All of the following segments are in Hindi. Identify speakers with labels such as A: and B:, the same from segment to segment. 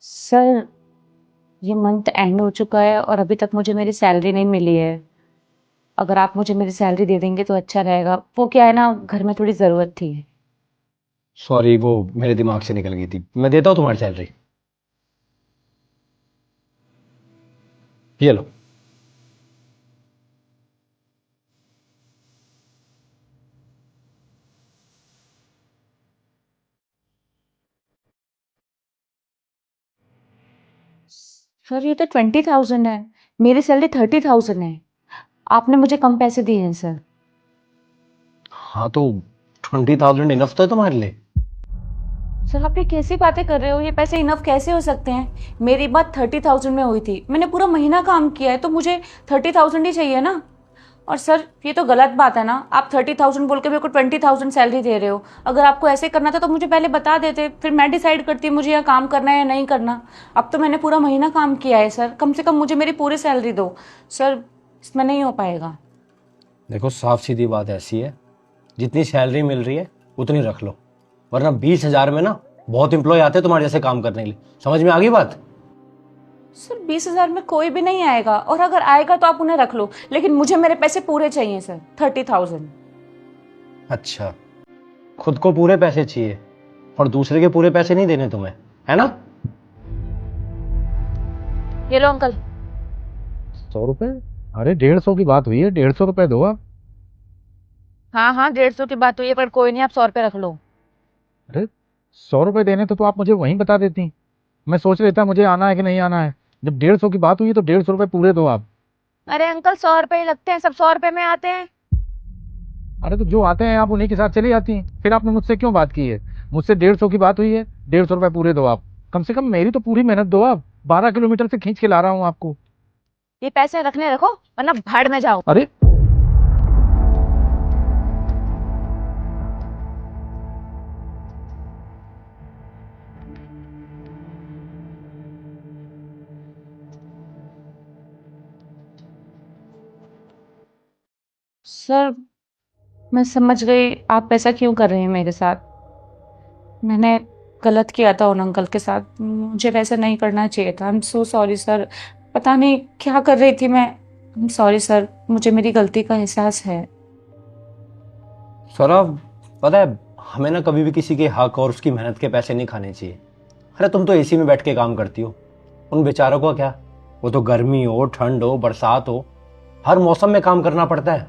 A: सर, ये मंथ एंड हो चुका है और अभी तक मुझे मेरी सैलरी नहीं मिली है। अगर आप मुझे मेरी सैलरी दे देंगे तो अच्छा रहेगा। वो क्या है ना, घर में थोड़ी ज़रूरत थी।
B: सॉरी, वो मेरे दिमाग से निकल गई थी। मैं देता हूँ तुम्हारी सैलरी। ये लो।
A: सर, ये तो 20,000 है। मेरी सैलरी 30,000 है। आपने मुझे कम पैसे दिए हैं सर।
B: हाँ तो 20,000 इनफ तो है तुम्हारे लिए।
A: सर, आप ये कैसी बातें कर रहे हो? ये पैसे इनफ कैसे हो सकते हैं? मेरी बात 30,000 में हुई थी। मैंने पूरा महीना काम किया है तो मुझे 30,000 ही चाहिए ना। और सर, ये तो गलत बात है ना। आप 30,000 बोल के मेरे को 20,000 सैलरी दे रहे हो। अगर आपको ऐसे करना था तो मुझे पहले बता देते, फिर मैं डिसाइड करती मुझे यहाँ काम करना है या नहीं करना। अब तो मैंने पूरा महीना काम किया है सर। कम से कम मुझे मेरी पूरी सैलरी दो सर। इसमें नहीं हो पाएगा।
B: देखो, साफ सीधी बात ऐसी है, जितनी सैलरी मिल रही है उतनी रख लो, वरना 20,000 में ना बहुत एम्प्लॉय आते हैं तुम्हारे जैसे काम करने के लिए। समझ में आ गई बात?
A: सर, 20,000 में कोई भी नहीं आएगा, और अगर आएगा तो आप उन्हें रख लो, लेकिन मुझे मेरे पैसे पूरे चाहिए सर। 30,000।
B: अच्छा, खुद को पूरे पैसे चाहिए और दूसरे के पूरे पैसे नहीं देने तुम्हें, है ना?
A: ये लो अंकल।
C: 100 रुपए? अरे 150 की बात हुई है, 150 रुपए दो आप।
A: हाँ हाँ, 150 की बात हुई है, पर कोई नहीं, आप 100 रुपये रख लो।
C: अरे 100 रुपए देने तो आप मुझे वहीं बता देती। मैं सोच लेता मुझे आना है कि नहीं आना है। जब 150 की बात हुई है तो 150 रुपए पूरे दो आप।
A: अरे अंकल, 100 रुपये ही लगते हैं, सब 100 रुपये में आते हैं।
C: अरे तो जो आते हैं आप उन्हीं के साथ चली जाती हैं, फिर आपने मुझसे क्यों बात की है? मुझसे 150 की बात हुई है, 150 रुपए पूरे दो आप। कम से कम मेरी तो पूरी मेहनत दो आप। 12 किलोमीटर से खींच के ला रहा हूँ आपको।
A: ये पैसे रखने रखो, वरना भाड़ में जाओ।
C: अरे
A: सर, मैं समझ गई आप ऐसा क्यों कर रहे हैं मेरे साथ। मैंने गलत किया था उन अंकल के साथ। मुझे वैसा नहीं करना चाहिए था। I am so sorry sir. पता नहीं क्या कर रही थी मैं। आई एम सॉरी सर, मुझे मेरी गलती का एहसास है।
B: सौरभ, पता है, हमें ना कभी भी किसी के हक और उसकी मेहनत के पैसे नहीं खाने चाहिए। अरे तुम तो एसी में बैठ के काम करती हो, उन बेचारों को क्या? वो तो गर्मी हो, ठंड हो, बरसात हो, हर मौसम में काम करना पड़ता है,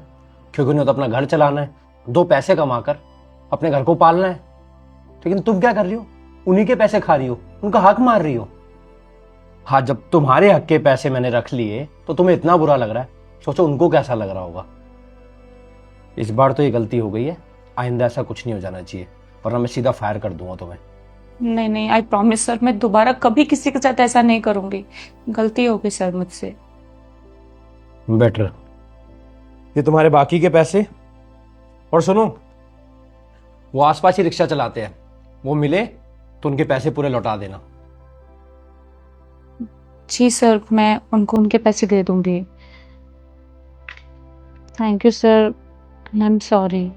B: क्योंकि उन्हें तो अपना घर चलाना है, दो पैसे कमाकर अपने घर को पालना है। लेकिन तुम क्या कर रही हो? उन्हीं के पैसे खा रही हो, उनका हक मार रही हो। हाँ, जब तुम्हारे हक के पैसे मैंने रख लिए तो तुम्हें इतना बुरा लग रहा है, सोचो उनको कैसा लग रहा होगा। इस बार तो ये गलती हो गई है, आइंदा ऐसा कुछ नहीं हो जाना चाहिए, वरना मैं सीधा फायर कर दूंगा तुम्हें।
A: नहीं नहीं, आई प्रॉमिस सर, मैं दोबारा कभी किसी के साथ ऐसा नहीं करूंगी। गलती हो गई सर मुझसे।
B: बेटर। ये तुम्हारे बाकी के पैसे, और सुनो, वो आसपास ही रिक्शा चलाते हैं, वो मिले तो उनके पैसे पूरे लौटा देना।
A: जी सर, मैं उनको उनके पैसे दे दूंगी। Thank you sir. I am sorry.